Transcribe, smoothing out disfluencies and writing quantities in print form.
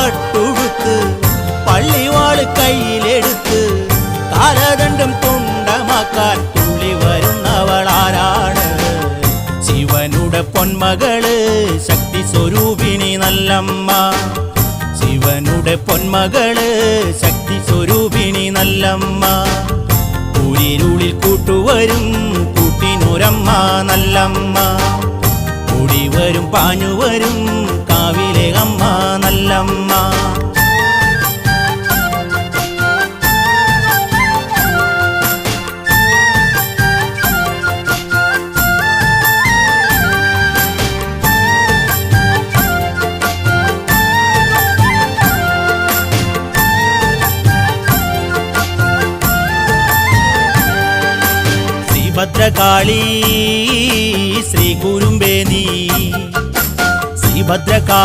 പട്ടുടുത്ത് പള്ളിവാള് കയ്യിലെടുത്ത് കാലദണ്ഡം തുണ്ടമാക്കാൻ തുള്ളി വരുന്നവളാരാണ്? ശിവനുടെ പൊന്മകള് ശക്തി സ്വരൂപിണി നല്ലമ്മ. ശിവനുടെ പൊന്മകള് ശക്തി സ്വരൂപിണി നല്ലമ്മ. ൂരിരുളിൽ കൂട്ടുവരും കൂട്ടിനൊരമ്മ നല്ലമ്മ. ഓടിവരും പാഞ്ഞുവരും കാവിലെ അമ്മ നല്ലമ്മ. ഭദ്രകാളി ശ്രീ കുരുമ്പേ നീ ശ്രീ ഭദ്രകാളി